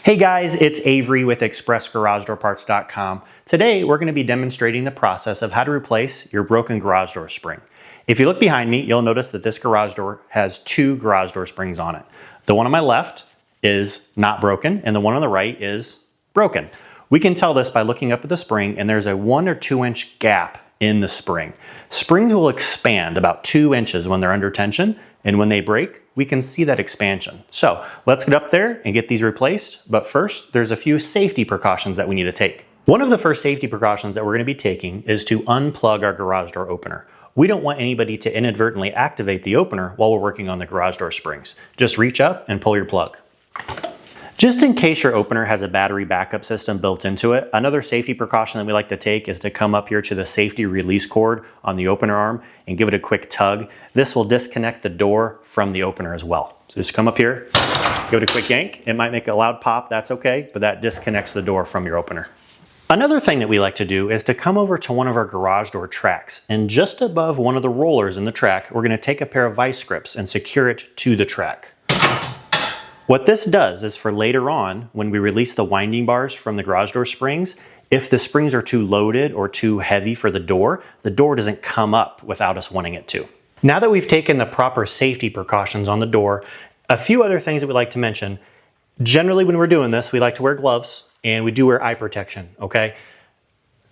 Hey guys, it's Avery with ExpressGarageDoorParts.com. Today we're going to be demonstrating the process of how to replace your broken garage door spring. If you look behind me, you'll notice that this garage door has two garage door springs on it. The one on my left is not broken and the one on the right is broken. We can tell this by looking up at the spring, and there's a 1 or 2 inch gap in the spring. Springs will expand about 2 inches when they're under tension, and when they break, we can see that expansion. So let's get up there and get these replaced. But first, there's a few safety precautions that we need to take. One of the first safety precautions that we're going to be taking is to unplug our garage door opener. We don't want anybody to inadvertently activate the opener while we're working on the garage door springs. Just reach up and pull your plug. Just in case your opener has a battery backup system built into it, another safety precaution that we like to take is to come up here to the safety release cord on the opener arm and give it a quick tug. This will disconnect the door from the opener as well. So just come up here, give it a quick yank. It might make a loud pop, that's okay, but that disconnects the door from your opener. Another thing that we like to do is to come over to one of our garage door tracks, and just above one of the rollers in the track, we're going to take a pair of vice grips and secure it to the track. What this does is for later on, when we release the winding bars from the garage door springs, if the springs are too loaded or too heavy for the door doesn't come up without us wanting it to. Now that we've taken the proper safety precautions on the door, a few other things that we'd like to mention. Generally, when we're doing this, we like to wear gloves and we do wear eye protection, okay?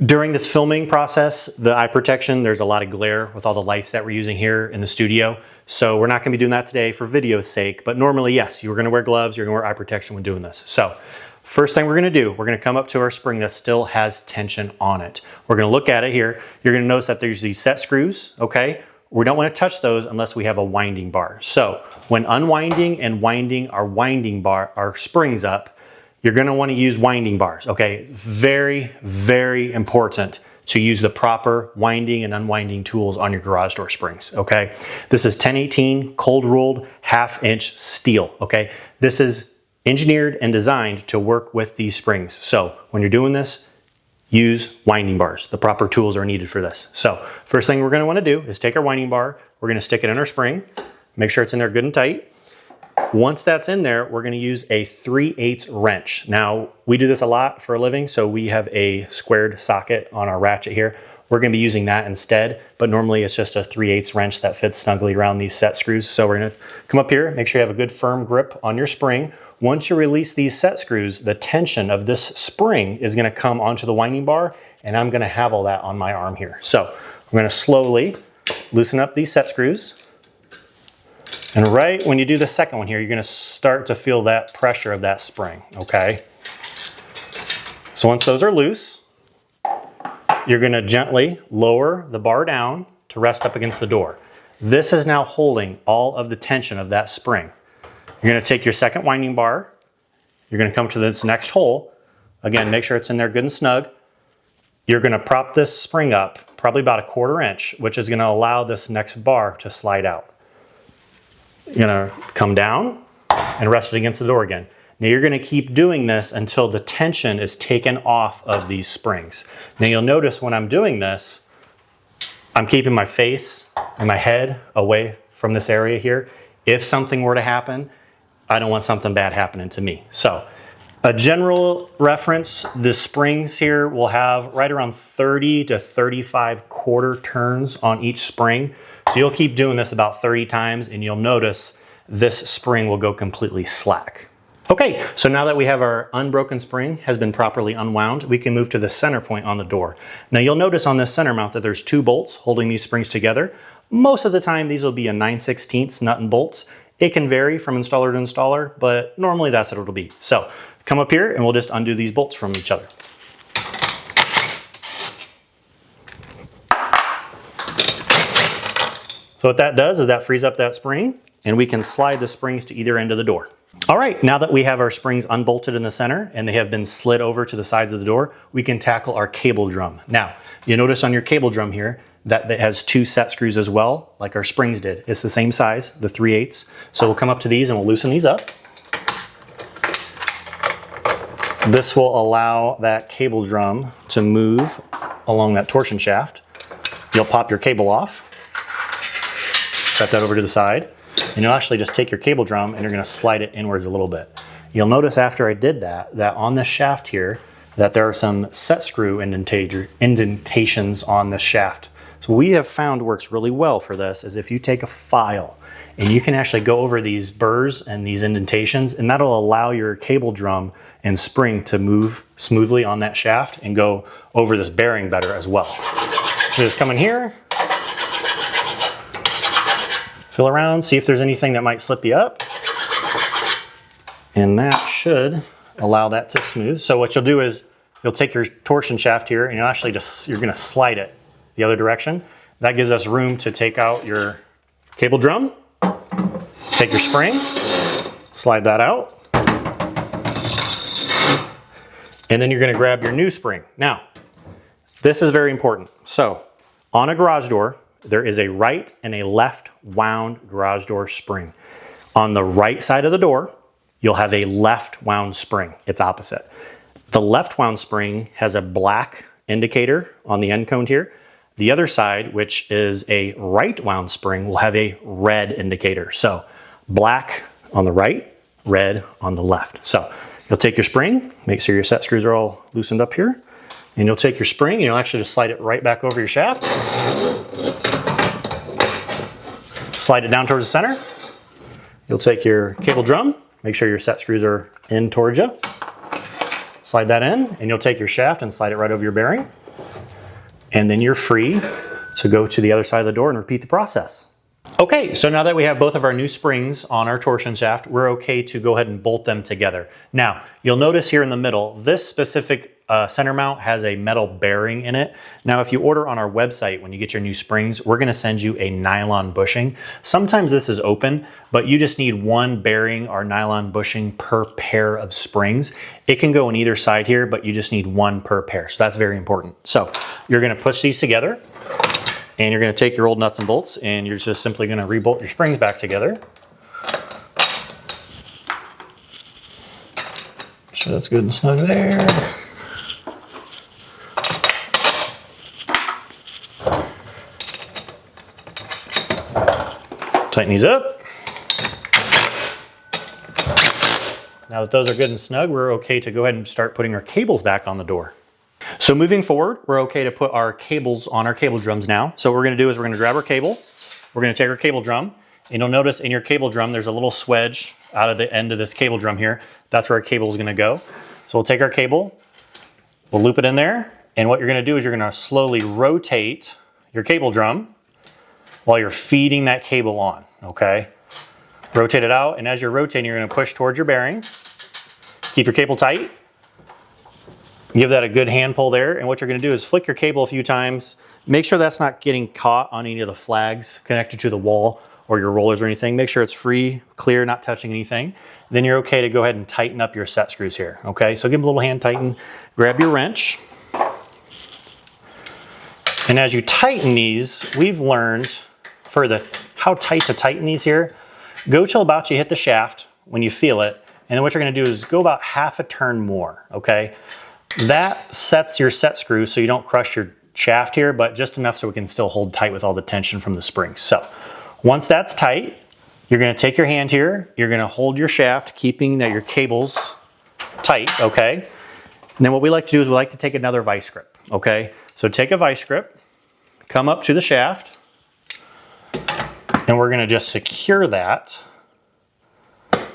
During this filming process, the eye protection, there's a lot of glare with all the lights that we're using here in the studio. So we're not gonna be doing that today for video's sake, but normally, yes, you're gonna wear gloves, you're gonna wear eye protection when doing this. So first thing we're gonna do, we're gonna come up to our spring that still has tension on it. We're gonna look at it here. You're gonna notice that there's these set screws, okay? We don't wanna touch those unless we have a winding bar. So when unwinding and winding our springs up, you're gonna wanna use winding bars, okay? Very, very important to use the proper winding and unwinding tools on your garage door springs, okay? This is 1018 cold rolled 1/2 inch steel, okay? This is engineered and designed to work with these springs. So when you're doing this, use winding bars. The proper tools are needed for this. So first thing we're gonna wanna do is take our winding bar, we're gonna stick it in our spring, make sure it's in there good and tight. Once that's in there, we're gonna use a 3/8 wrench. Now, we do this a lot for a living, so we have a squared socket on our ratchet here. We're gonna be using that instead, but normally it's just a 3/8 wrench that fits snugly around these set screws. So we're gonna come up here, make sure you have a good firm grip on your spring. Once you release these set screws, the tension of this spring is gonna come onto the winding bar, and I'm gonna have all that on my arm here. So I'm gonna slowly loosen up these set screws. And right when you do the second one here, you're gonna start to feel that pressure of that spring, okay? So once those are loose, you're gonna gently lower the bar down to rest up against the door. This is now holding all of the tension of that spring. You're gonna take your second winding bar, you're gonna come to this next hole. Again, make sure it's in there good and snug. You're gonna prop this spring up, probably about 1/4 inch, which is gonna allow this next bar to slide out. You're gonna come down and rest it against the door again. Now you're gonna keep doing this until the tension is taken off of these springs. Now you'll notice when I'm doing this, I'm keeping my face and my head away from this area here. If something were to happen, I don't want something bad happening to me. So a general reference, the springs here will have right around 30 to 35 quarter turns on each spring. So you'll keep doing this about 30 times and you'll notice this spring will go completely slack. Okay, so now that we have our unbroken spring has been properly unwound, we can move to the center point on the door. Now you'll notice on this center mount that there's 2 bolts holding these springs together. Most of the time these will be a 9/16 nut and bolts. It can vary from installer to installer, but normally that's what it'll be. So come up here and we'll just undo these bolts from each other. So what that does is that frees up that spring and we can slide the springs to either end of the door. All right, now that we have our springs unbolted in the center and they have been slid over to the sides of the door, we can tackle our cable drum. Now, you notice on your cable drum here that it has 2 set screws as well, like our springs did. It's the same size, the 3/8. So we'll come up to these and we'll loosen these up. This will allow that cable drum to move along that torsion shaft. You'll pop your cable off. Set that over to the side, and you'll actually just take your cable drum and you're gonna slide it inwards a little bit. You'll notice after I did that, that on this shaft here, that there are some set screw indentations on the shaft. So what we have found works really well for this is if you take a file and you can actually go over these burrs and these indentations, and that'll allow your cable drum and spring to move smoothly on that shaft and go over this bearing better as well. So just come in here, feel around, see if there's anything that might slip you up. And that should allow that to smooth. So what you'll do is you'll take your torsion shaft here and you'll actually you're gonna slide it the other direction. That gives us room to take out your cable drum, take your spring, slide that out, and then you're gonna grab your new spring. Now, this is very important. So on a garage door, there is a right and a left wound garage door spring. On the right side of the door, you'll have a left wound spring. It's opposite. The left wound spring has a black indicator on the end cone here. The other side, which is a right wound spring, will have a red indicator. So black on the right, red on the left. So you'll take your spring, make sure your set screws are all loosened up here, and you'll take your spring and you'll actually just slide it right back over your shaft. Slide it down towards the center. You'll take your cable drum, make sure your set screws are in towards you. Slide that in, and you'll take your shaft and slide it right over your bearing. And then you're free to go to the other side of the door and repeat the process. Okay, so now that we have both of our new springs on our torsion shaft, we're okay to go ahead and bolt them together. Now, you'll notice here in the middle, this specific center mount has a metal bearing in it. Now, if you order on our website, when you get your new springs, we're gonna send you a nylon bushing. Sometimes this is open, but you just need one bearing or nylon bushing per pair of springs. It can go on either side here, but you just need one per pair. So that's very important. So you're gonna push these together, and you're gonna take your old nuts and bolts, and you're just simply gonna rebolt your springs back together. So that's good and snug there. Tighten these up. Now that those are good and snug, we're okay to go ahead and start putting our cables back on the door. So moving forward, we're okay to put our cables on our cable drums now. So what we're gonna do is we're gonna grab our cable, we're gonna take our cable drum, and you'll notice in your cable drum, there's a little swedge out of the end of this cable drum here. That's where our cable is gonna go. So we'll take our cable, we'll loop it in there, and what you're gonna do is you're gonna slowly rotate your cable drum while you're feeding that cable on, okay? Rotate it out, and as you're rotating, you're gonna push towards your bearing. Keep your cable tight. Give that a good hand pull there, and what you're gonna do is flick your cable a few times. Make sure that's not getting caught on any of the flags connected to the wall or your rollers or anything. Make sure it's free, clear, not touching anything. Then you're okay to go ahead and tighten up your set screws here, okay? So give them a little hand tighten, grab your wrench. And as you tighten these, we've learned for how tight to tighten these here, go till about you hit the shaft when you feel it, and then what you're gonna do is go about half a turn more, okay? That sets your set screw so you don't crush your shaft here, but just enough so it can still hold tight with all the tension from the springs. So once that's tight, you're gonna take your hand here, you're gonna hold your shaft, keeping that your cable's tight, okay? And then what we like to do is we like to take another vice grip, okay? So take a vice grip, come up to the shaft, and we're gonna just secure that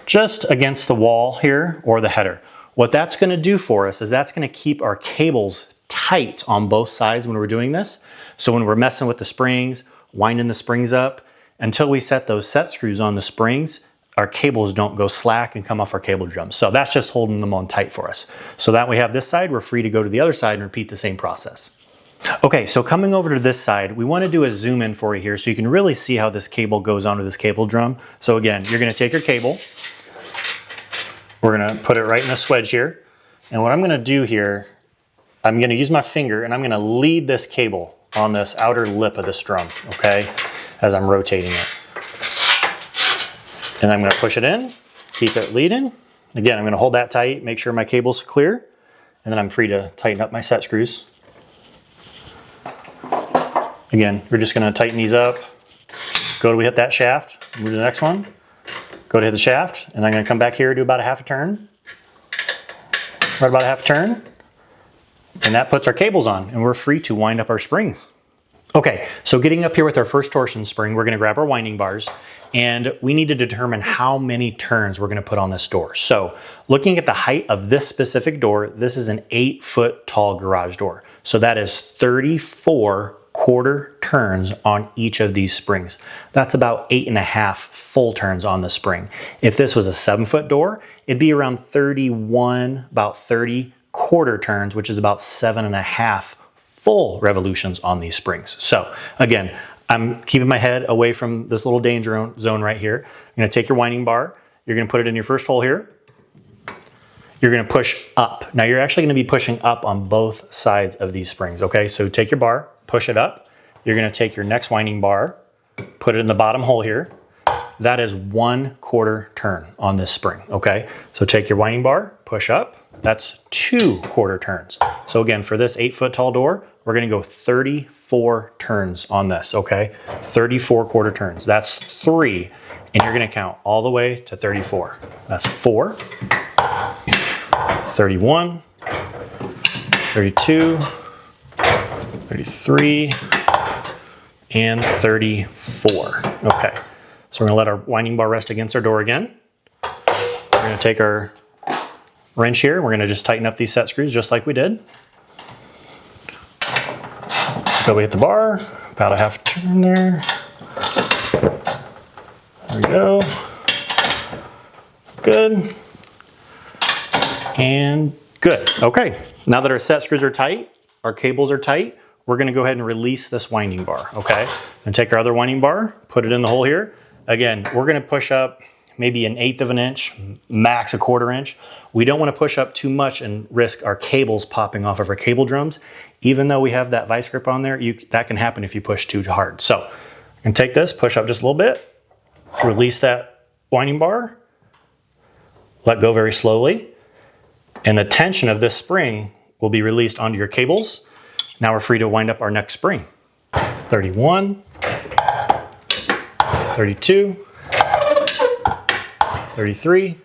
just against the wall here or the header. What that's gonna do for us is that's gonna keep our cables tight on both sides when we're doing this. So when we're messing with the springs, winding the springs up, until we set those set screws on the springs, our cables don't go slack and come off our cable drums. So that's just holding them on tight for us. So that we have this side, we're free to go to the other side and repeat the same process. Okay, so coming over to this side, we want to do a zoom in for you here so you can really see how this cable goes onto this cable drum. So again, you're going to take your cable, we're going to put it right in the swedge here, and what I'm going to do here, I'm going to use my finger and I'm going to lead this cable on this outer lip of this drum, okay, as I'm rotating it. And I'm going to push it in, keep it leading. Again, I'm going to hold that tight, make sure my cable's clear, and then I'm free to tighten up my set screws. Again, we're just gonna tighten these up. Go till we hit that shaft, move to the next one. Go to hit the shaft, and I'm gonna come back here, do about a half a turn. right about a half turn. And that puts our cables on and we're free to wind up our springs. Okay, so getting up here with our first torsion spring, we're gonna grab our winding bars and we need to determine how many turns we're gonna put on this door. So looking at the height of this specific door, this is an 8-foot tall garage door. So that is 34 quarter turns on each of these springs. That's about 8.5 full turns on the spring. If this was a 7-foot door, it'd be around 31, about 30 quarter turns, which is about 7.5 full revolutions on these springs. So again, I'm keeping my head away from this little danger zone right here. You're gonna take your winding bar, you're gonna put it in your first hole here. You're gonna push up. Now you're actually gonna be pushing up on both sides of these springs, okay? So take your bar, push it up. You're gonna take your next winding bar, put it in the bottom hole here. That is 1 quarter turn on this spring, okay? So take your winding bar, push up. That's 2 quarter turns. So again, for this 8-foot tall door, we're gonna go 34 turns on this, okay? 34 quarter turns, that's 3. And you're gonna count all the way to 34. That's 4, 31, 32, 33, and 34. Okay, so we're gonna let our winding bar rest against our door again. We're gonna take our wrench here. We're gonna just tighten up these set screws just like we did. So we hit the bar, about a half turn there. There we go. Good. And good. Okay, now that our set screws are tight, our cables are tight, we're gonna go ahead and release this winding bar, okay? And take our other winding bar, put it in the hole here. Again, we're gonna push up maybe 1/8 of an inch, max 1/4 inch. We don't wanna push up too much and risk our cables popping off of our cable drums. Even though we have that vice grip on there, that can happen if you push too hard. So I'm gonna take this, push up just a little bit, release that winding bar, let go very slowly, and the tension of this spring will be released onto your cables. Now we're free to wind up our next spring. 31, 32, 33,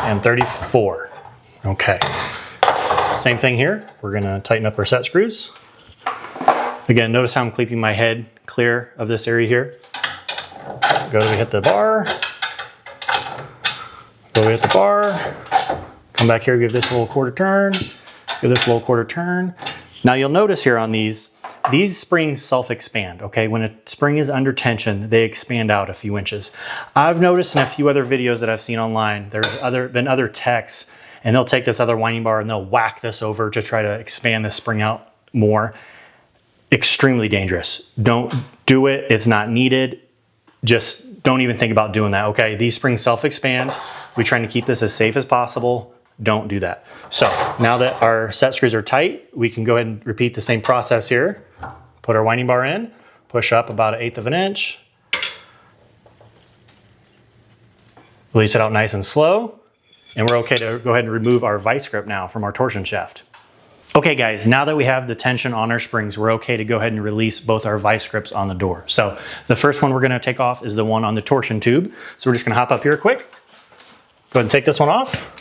and 34. Okay. Same thing here. We're gonna tighten up our set screws. Again, notice how I'm keeping my head clear of this area here. Go to hit the bar. Go to hit the bar. Come back here, give this a little quarter turn. Give this a little quarter turn. Now you'll notice here on these springs self-expand, okay? When a spring is under tension, they expand out a few inches. I've noticed in a few other videos that I've seen online, there's been other techs, and they'll take this other winding bar and they'll whack this over to try to expand this spring out more. Extremely dangerous. Don't do it, it's not needed. Just don't even think about doing that, okay? These springs self-expand. We're trying to keep this as safe as possible. Don't do that. So now that our set screws are tight, we can go ahead and repeat the same process here. Put our winding bar in, push up about 1/8 of an inch. Release it out nice and slow. And we're okay to go ahead and remove our vice grip now from our torsion shaft. Okay guys, now that we have the tension on our springs, we're okay to go ahead and release both our vice grips on the door. So the first one we're gonna take off is the one on the torsion tube. So we're just gonna hop up here quick. Go ahead and take this one off.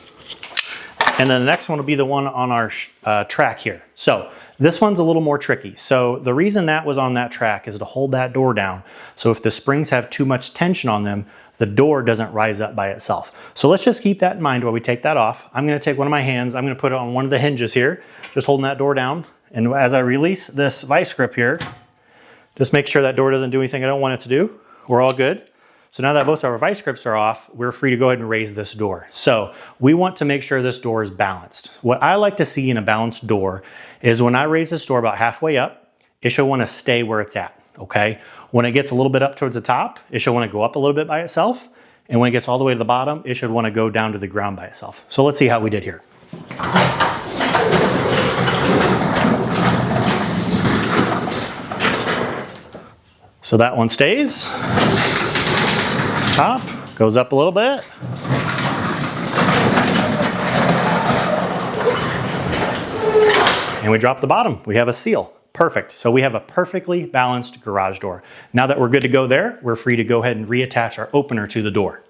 And then the next one will be the one on our track here. So this one's a little more tricky. So the reason that was on that track is to hold that door down. So if the springs have too much tension on them, the door doesn't rise up by itself. So let's just keep that in mind while we take that off. I'm gonna take one of my hands, I'm gonna put it on one of the hinges here, just holding that door down. And as I release this vice grip here, just make sure that door doesn't do anything I don't want it to do. We're all good. So now that both our vice grips are off, we're free to go ahead and raise this door. So we want to make sure this door is balanced. What I like to see in a balanced door is when I raise this door about halfway up, it should want to stay where it's at, okay? When it gets a little bit up towards the top, it should want to go up a little bit by itself. And when it gets all the way to the bottom, it should want to go down to the ground by itself. So let's see how we did here. So that one stays. Top goes up a little bit. And we drop the bottom. We have a seal. Perfect. So we have a perfectly balanced garage door. Now that we're good to go there, we're free to go ahead and reattach our opener to the door.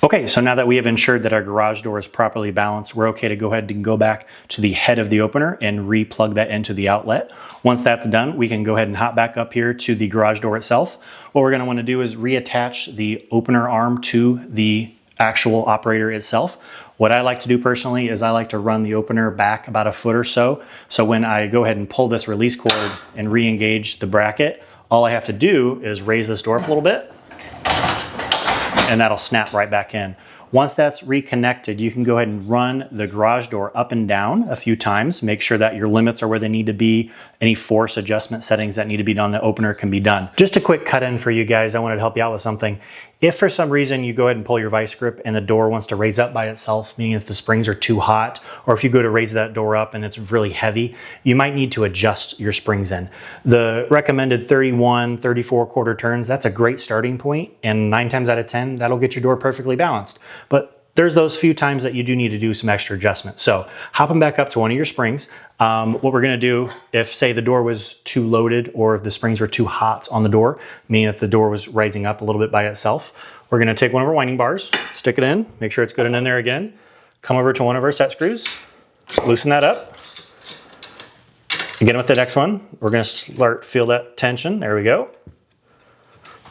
Okay, so now that we have ensured that our garage door is properly balanced, we're okay to go ahead and go back to the head of the opener and re-plug that into the outlet. Once that's done, we can go ahead and hop back up here to the garage door itself. What we're going to want to do is reattach the opener arm to the actual operator itself. What I like to do personally is I like to run the opener back about a foot or so. So when I go ahead and pull this release cord and re-engage the bracket, all I have to do is raise this door up a little bit, and that'll snap right back in. Once that's reconnected, you can go ahead and run the garage door up and down a few times. Make sure that your limits are where they need to be. Any force adjustment settings that need to be done on the opener can be done. Just a quick cut in for you guys. I wanted to help you out with something. If for some reason you go ahead and pull your vice grip and the door wants to raise up by itself, meaning if the springs are too hot, or if you go to raise that door up and it's really heavy, you might need to adjust your springs in. The recommended 31, 34 quarter turns, that's a great starting point, and 9 times out of 10, that'll get your door perfectly balanced. But there's those few times that you do need to do some extra adjustment. So hopping back up to one of your springs, what we're gonna do, if say the door was too loaded or if the springs were too hot on the door, meaning if the door was rising up a little bit by itself, we're gonna take one of our winding bars, stick it in, make sure it's good and in there again, come over to one of our set screws, loosen that up. Again with the next one, we're gonna feel that tension, there we go.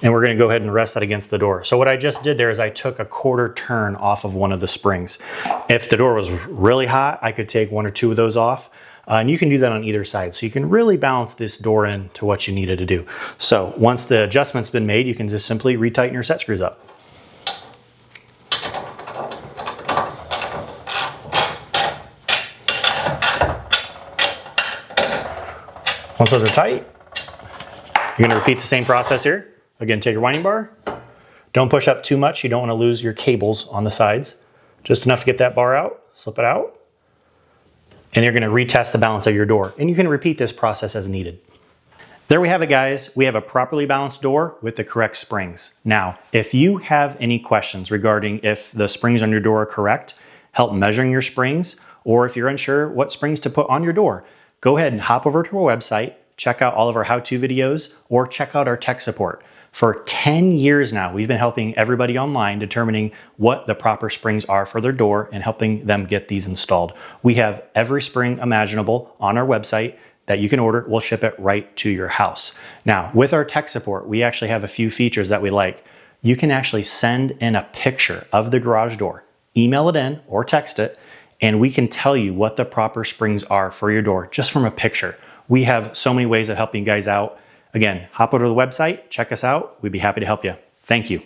And we're gonna go ahead and rest that against the door. So what I just did there is I took a quarter turn off of one of the springs. If the door was really hot, I could take 1 or 2 of those off. And you can do that on either side. So you can really balance this door in to what you needed to do. So once the adjustment's been made, you can just simply retighten your set screws up. Once those are tight, you're gonna repeat the same process here. Again, take your winding bar. Don't push up too much. You don't want to lose your cables on the sides. Just enough to get that bar out, slip it out. And you're going to retest the balance of your door. And you can repeat this process as needed. There we have it, guys. We have a properly balanced door with the correct springs. Now, if you have any questions regarding if the springs on your door are correct, help measuring your springs, or if you're unsure what springs to put on your door, go ahead and hop over to our website, check out all of our how-to videos, or check out our tech support. For 10 years now, we've been helping everybody online determining what the proper springs are for their door and helping them get these installed. We have every spring imaginable on our website that you can order. We'll ship it right to your house. Now, with our tech support, we actually have a few features that we like. You can actually send in a picture of the garage door, email it in or text it, and we can tell you what the proper springs are for your door just from a picture. We have so many ways of helping you guys out. Again, hop over to the website, check us out. We'd be happy to help you. Thank you.